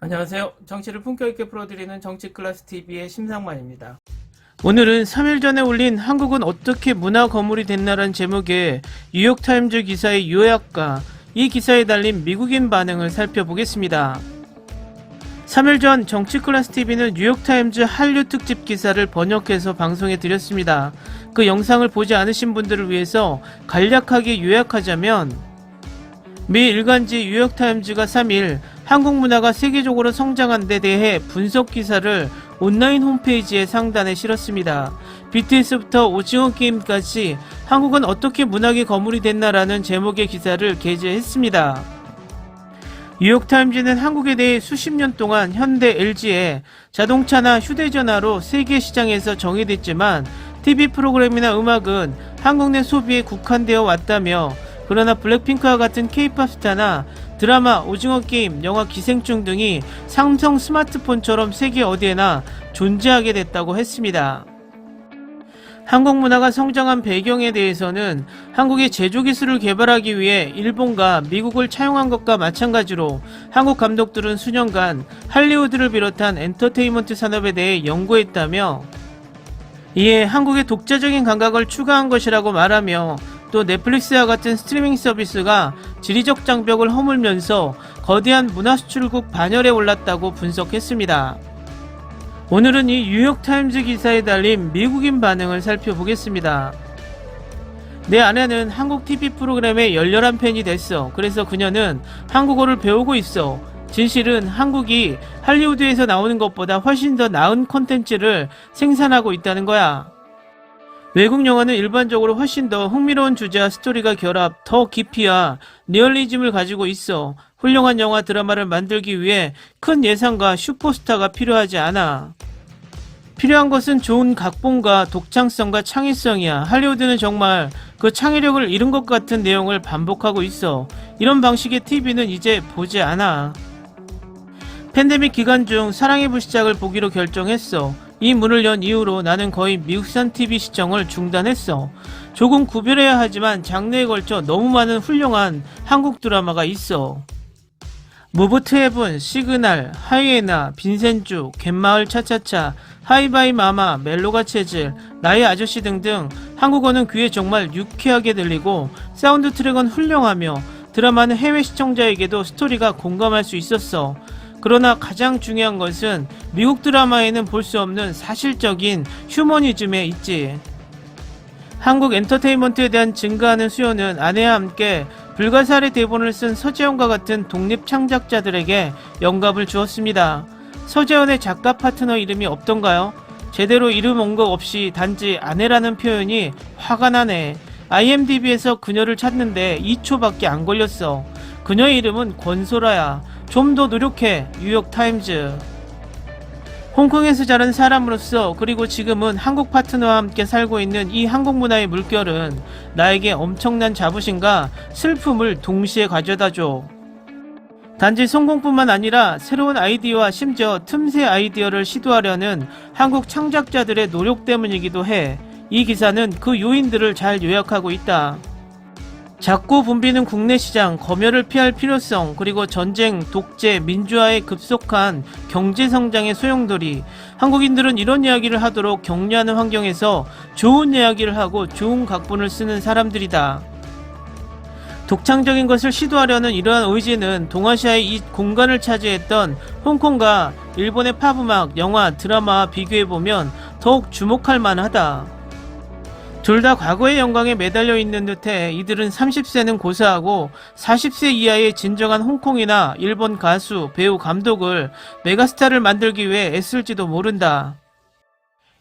안녕하세요. 정치를 품격 있게 풀어드리는 정치클래스TV의 심상만입니다. 오늘은 3일 전에 올린 한국은 어떻게 문화 거물이 됐나라는 제목의 뉴욕타임즈 기사의 요약과 이 기사에 달린 미국인 반응을 살펴보겠습니다. 3일 전 정치클래스TV는 뉴욕타임즈 한류 특집 기사를 번역해서 방송해 드렸습니다. 그 영상을 보지 않으신 분들을 위해서 간략하게 요약하자면, 미 일간지 뉴욕타임즈가 3일 한국 문화가 세계적으로 성장한 데 대해 분석 기사를 온라인 홈페이지의 상단에 실었습니다. BTS부터 오징어 게임까지 한국은 어떻게 문학의 거물이 됐나라는 제목의 기사를 게재했습니다. 뉴욕타임즈는 한국에 대해 수십 년 동안 현대 LG의 자동차나 휴대전화로 세계 시장에서 정의됐지만 TV 프로그램이나 음악은 한국 내 소비에 국한되어 왔다며, 그러나 블랙핑크와 같은 K-POP 스타나 드라마, 오징어 게임, 영화 기생충 등이 삼성 스마트폰처럼 세계 어디에나 존재하게 됐다고 했습니다. 한국 문화가 성장한 배경에 대해서는 한국이 제조기술을 개발하기 위해 일본과 미국을 차용한 것과 마찬가지로 한국 감독들은 수년간 할리우드를 비롯한 엔터테인먼트 산업에 대해 연구했다며, 이에 한국의 독자적인 감각을 추가한 것이라고 말하며, 또 넷플릭스와 같은 스트리밍 서비스가 지리적 장벽을 허물면서 거대한 문화 수출국 반열에 올랐다고 분석했습니다. 오늘은 이 뉴욕타임즈 기사에 달린 미국인 반응을 살펴보겠습니다. 내 아내는 한국 TV 프로그램의 열렬한 팬이 됐어. 그래서 그녀는 한국어를 배우고 있어. 진실은 한국이 할리우드에서 나오는 것보다 훨씬 더 나은 콘텐츠를 생산하고 있다는 거야. 외국 영화는 일반적으로 훨씬 더 흥미로운 주제와 스토리가 결합, 더 깊이와 리얼리즘을 가지고 있어. 훌륭한 영화, 드라마를 만들기 위해 큰 예산과 슈퍼스타가 필요하지 않아. 필요한 것은 좋은 각본과 독창성과 창의성이야. 할리우드는 정말 그 창의력을 잃은 것 같은 내용을 반복하고 있어. 이런 방식의 TV는 이제 보지 않아. 팬데믹 기간 중 사랑의 불시착을 보기로 결정했어. 이 문을 연 이후로 나는 거의 미국산 TV 시청을 중단했어. 조금 구별해야 하지만 장르에 걸쳐 너무 많은 훌륭한 한국 드라마가 있어. 무브 투 헤븐, 시그널, 하이에나, 빈센주, 갯마을 차차차, 하이바이 마마, 멜로가 체질, 나의 아저씨 등등 한국어는 귀에 정말 유쾌하게 들리고 사운드 트랙은 훌륭하며 드라마는 해외 시청자에게도 스토리가 공감할 수 있었어. 그러나 가장 중요한 것은 미국 드라마에는 볼 수 없는 사실적인 휴머니즘에 있지. 한국 엔터테인먼트에 대한 증가하는 수요는 아내와 함께 불가사리 대본을 쓴 서재원과 같은 독립 창작자들에게 영감을 주었습니다. 서재원의 작가 파트너 이름이 없던가요? 제대로 이름 언급 없이 단지 아내라는 표현이 화가 나네. IMDb에서 그녀를 찾는데 2초밖에 안 걸렸어. 그녀의 이름은 권소라야. 좀 더 노력해. 뉴욕타임즈. 홍콩에서 자란 사람으로서, 그리고 지금은 한국 파트너와 함께 살고 있는 이 한국 문화의 물결은 나에게 엄청난 자부심과 슬픔을 동시에 가져다줘. 단지 성공뿐만 아니라 새로운 아이디어와 심지어 틈새 아이디어를 시도하려는 한국 창작자들의 노력 때문이기도 해. 이 기사는 그 요인들을 잘 요약하고 있다. 작고 붐비는 국내 시장, 검열을 피할 필요성, 그리고 전쟁, 독재, 민주화의 급속한 경제 성장의 소용돌이. 한국인들은 이런 이야기를 하도록 격려하는 환경에서 좋은 이야기를 하고 좋은 각본을 쓰는 사람들이다. 독창적인 것을 시도하려는 이러한 의지는 동아시아의 이 공간을 차지했던 홍콩과 일본의 팝음악, 영화, 드라마와 비교해보면 더욱 주목할 만하다. 둘 다 과거의 영광에 매달려 있는 듯해. 이들은 30세는 고사하고 40세 이하의 진정한 홍콩이나 일본 가수, 배우, 감독을 메가스타를 만들기 위해 애쓸지도 모른다.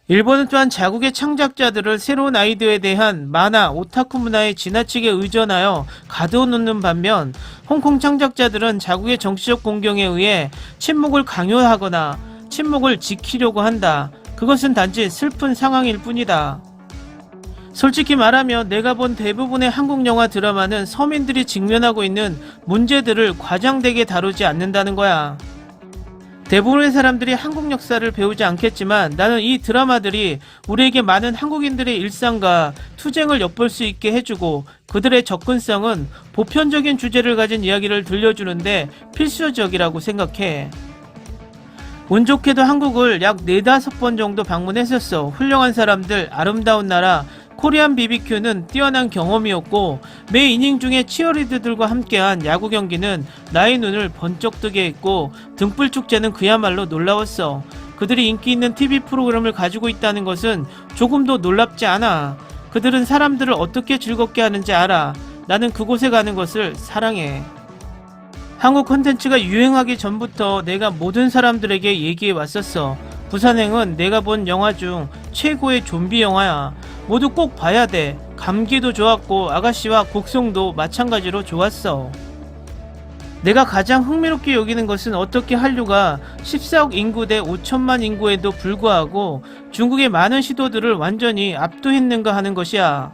일본은 또한 자국의 창작자들을 새로운 아이디어에 대한 만화, 오타쿠 문화에 지나치게 의존하여 가둬놓는 반면, 홍콩 창작자들은 자국의 정치적 공경에 의해 침묵을 강요하거나 침묵을 지키려고 한다. 그것은 단지 슬픈 상황일 뿐이다. 솔직히 말하면 내가 본 대부분의 한국 영화 드라마는 서민들이 직면하고 있는 문제들을 과장되게 다루지 않는다는 거야. 대부분의 사람들이 한국 역사를 배우지 않겠지만 나는 이 드라마들이 우리에게 많은 한국인들의 일상과 투쟁을 엿볼 수 있게 해주고 그들의 접근성은 보편적인 주제를 가진 이야기를 들려주는데 필수적이라고 생각해. 운 좋게도 한국을 약 4-5번 정도 방문했었어. 훌륭한 사람들, 아름다운 나라, 코리안 BBQ는 뛰어난 경험이었고 매 이닝 중에 치어리더들과 함께한 야구 경기는 나의 눈을 번쩍 뜨게 했고 등불 축제는 그야말로 놀라웠어. 그들이 인기 있는 TV 프로그램을 가지고 있다는 것은 조금도 놀랍지 않아. 그들은 사람들을 어떻게 즐겁게 하는지 알아. 나는 그곳에 가는 것을 사랑해. 한국 콘텐츠가 유행하기 전부터 내가 모든 사람들에게 얘기해 왔었어. 부산행은 내가 본 영화 중 최고의 좀비 영화야. 모두 꼭 봐야 돼. 감기도 좋았고 아가씨와 곡성도 마찬가지로 좋았어. 내가 가장 흥미롭게 여기는 것은 어떻게 한류가 14억 인구 대 5천만 인구에도 불구하고 중국의 많은 시도들을 완전히 압도했는가 하는 것이야.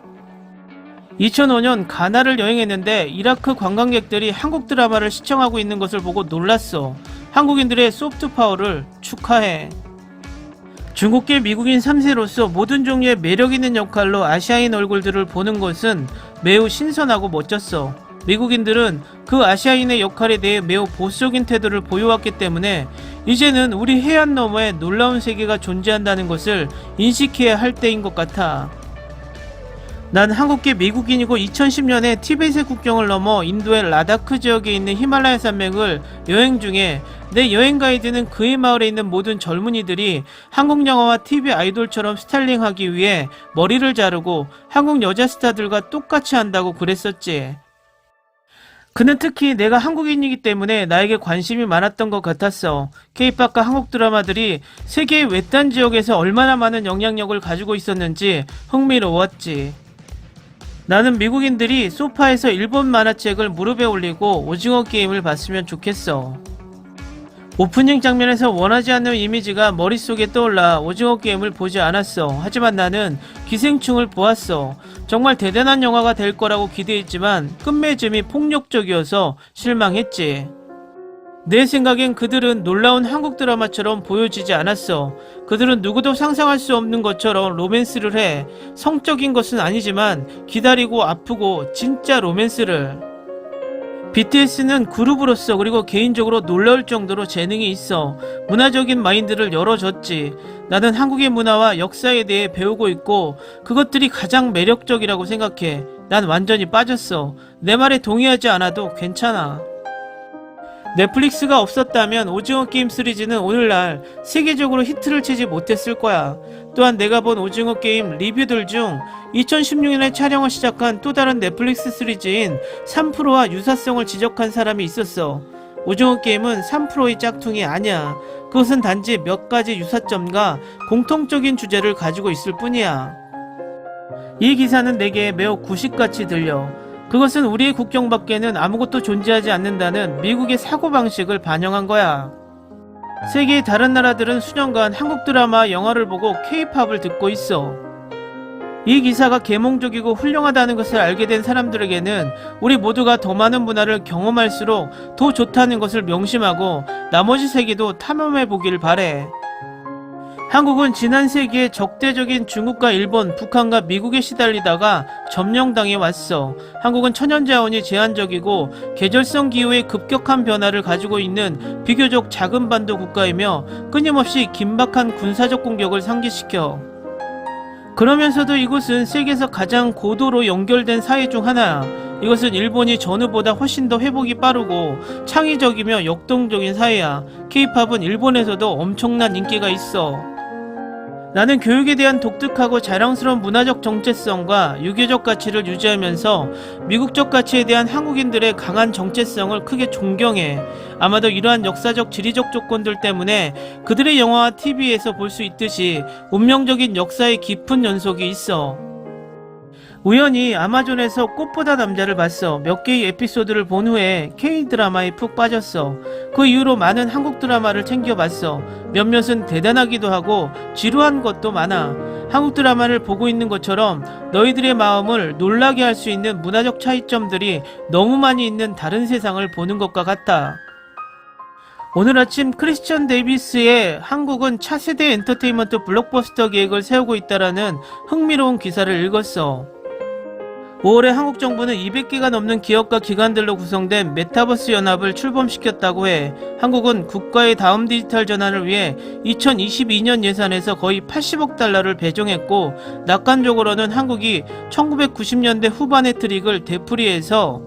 2005년 가나를 여행했는데 이라크 관광객들이 한국 드라마를 시청하고 있는 것을 보고 놀랐어. 한국인들의 소프트 파워를 축하해. 중국계 미국인 3세로서 모든 종류의 매력있는 역할로 아시아인 얼굴들을 보는 것은 매우 신선하고 멋졌어. 미국인들은 그 아시아인의 역할에 대해 매우 보수적인 태도를 보여왔기 때문에 이제는 우리 해안 너머에 놀라운 세계가 존재한다는 것을 인식해야 할 때인 것 같아. 난 한국계 미국인이고 2010년에 티벳의 국경을 넘어 인도의 라다크 지역에 있는 히말라야 산맥을 여행 중에 내 여행 가이드는 그의 마을에 있는 모든 젊은이들이 한국 영화와 TV 아이돌처럼 스타일링하기 위해 머리를 자르고 한국 여자 스타들과 똑같이 한다고 그랬었지. 그는 특히 내가 한국인이기 때문에 나에게 관심이 많았던 것 같았어. K-팝과 한국 드라마들이 세계의 외딴 지역에서 얼마나 많은 영향력을 가지고 있었는지 흥미로웠지. 나는 미국인들이 소파에서 일본 만화책을 무릎에 올리고 오징어 게임을 봤으면 좋겠어. 오프닝 장면에서 원하지 않는 이미지가 머릿속에 떠올라 오징어 게임을 보지 않았어. 하지만 나는 기생충을 보았어. 정말 대단한 영화가 될 거라고 기대했지만 끝맺음이 폭력적이어서 실망했지. 내 생각엔 그들은 놀라운 한국 드라마처럼 보여지지 않았어. 그들은 누구도 상상할 수 없는 것처럼 로맨스를 해. 성적인 것은 아니지만 기다리고 아프고 진짜 로맨스를. BTS는 그룹으로서 그리고 개인적으로 놀라울 정도로 재능이 있어. 문화적인 마인드를 열어줬지. 나는 한국의 문화와 역사에 대해 배우고 있고 그것들이 가장 매력적이라고 생각해. 난 완전히 빠졌어. 내 말에 동의하지 않아도 괜찮아. 넷플릭스가 없었다면 오징어 게임 시리즈는 오늘날 세계적으로 히트를 치지 못했을 거야. 또한 내가 본 오징어 게임 리뷰들 중 2016년에 촬영을 시작한 또 다른 넷플릭스 시리즈인 3%와 유사성을 지적한 사람이 있었어. 오징어 게임은 3%의 짝퉁이 아니야. 그것은 단지 몇 가지 유사점과 공통적인 주제를 가지고 있을 뿐이야. 이 기사는 내게 매우 구식같이 들려. 그것은 우리의 국경 밖에는 아무것도 존재하지 않는다는 미국의 사고방식을 반영한 거야. 세계의 다른 나라들은 수년간 한국 드라마, 영화를 보고 K-팝을 듣고 있어. 이 기사가 계몽적이고 훌륭하다는 것을 알게 된 사람들에게는 우리 모두가 더 많은 문화를 경험할수록 더 좋다는 것을 명심하고 나머지 세계도 탐험해 보길 바래. 한국은 지난 세기에 적대적인 중국과 일본, 북한과 미국에 시달리다가 점령당해 왔어. 한국은 천연자원이 제한적이고 계절성 기후의 급격한 변화를 가지고 있는 비교적 작은 반도 국가이며 끊임없이 긴박한 군사적 공격을 상기시켜. 그러면서도 이곳은 세계에서 가장 고도로 연결된 사회 중 하나야. 이것은 일본이 전후보다 훨씬 더 회복이 빠르고 창의적이며 역동적인 사회야. K-팝은 일본에서도 엄청난 인기가 있어. 나는 교육에 대한 독특하고 자랑스러운 문화적 정체성과 유교적 가치를 유지하면서 미국적 가치에 대한 한국인들의 강한 정체성을 크게 존경해. 아마도 이러한 역사적 지리적 조건들 때문에 그들의 영화와 TV에서 볼 수 있듯이 운명적인 역사의 깊은 연속이 있어. 우연히 아마존에서 꽃보다 남자를 봤어. 몇 개의 에피소드를 본 후에 K-드라마에 푹 빠졌어. 그 이후로 많은 한국 드라마를 챙겨봤어. 몇몇은 대단하기도 하고 지루한 것도 많아. 한국 드라마를 보고 있는 것처럼 너희들의 마음을 놀라게 할 수 있는 문화적 차이점들이 너무 많이 있는 다른 세상을 보는 것과 같아. 오늘 아침 크리스천 데이비스의 한국은 차세대 엔터테인먼트 블록버스터 계획을 세우고 있다라는 흥미로운 기사를 읽었어. 5월에 한국 정부는 200개가 넘는 기업과 기관들로 구성된 메타버스 연합을 출범시켰다고 해 한국은 국가의 다음 디지털 전환을 위해 2022년 예산에서 거의 80억 달러를 배정했고, 낙관적으로는 한국이 1990년대 후반의 트릭을 되풀이해서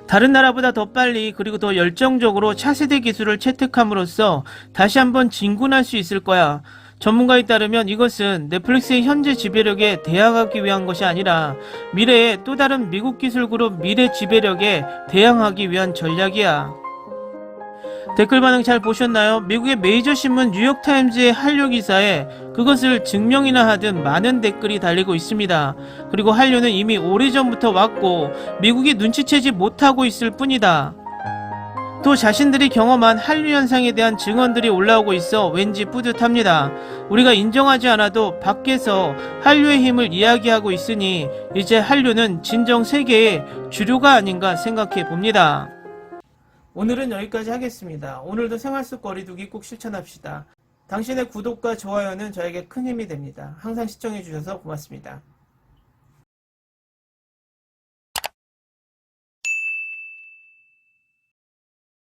다른 나라보다 더 빨리 그리고 더 열정적으로 차세대 기술을 채택함으로써 다시 한번 진군할 수 있을 거야. 전문가에 따르면 이것은 넷플릭스의 현재 지배력에 대항하기 위한 것이 아니라 미래의 또 다른 미국 기술 그룹 미래 지배력에 대항하기 위한 전략이야. 댓글 반응 잘 보셨나요? 미국의 메이저 신문 뉴욕타임즈의 한류 기사에 그것을 증명이나 하듯 많은 댓글이 달리고 있습니다. 그리고 한류는 이미 오래전부터 왔고 미국이 눈치채지 못하고 있을 뿐이다. 또 자신들이 경험한 한류 현상에 대한 증언들이 올라오고 있어 왠지 뿌듯합니다. 우리가 인정하지 않아도 밖에서 한류의 힘을 이야기하고 있으니 이제 한류는 진정 세계의 주류가 아닌가 생각해 봅니다. 오늘은 여기까지 하겠습니다. 오늘도 생활 속 거리두기 꼭 실천합시다. 당신의 구독과 좋아요는 저에게 큰 힘이 됩니다. 항상 시청해 주셔서 고맙습니다.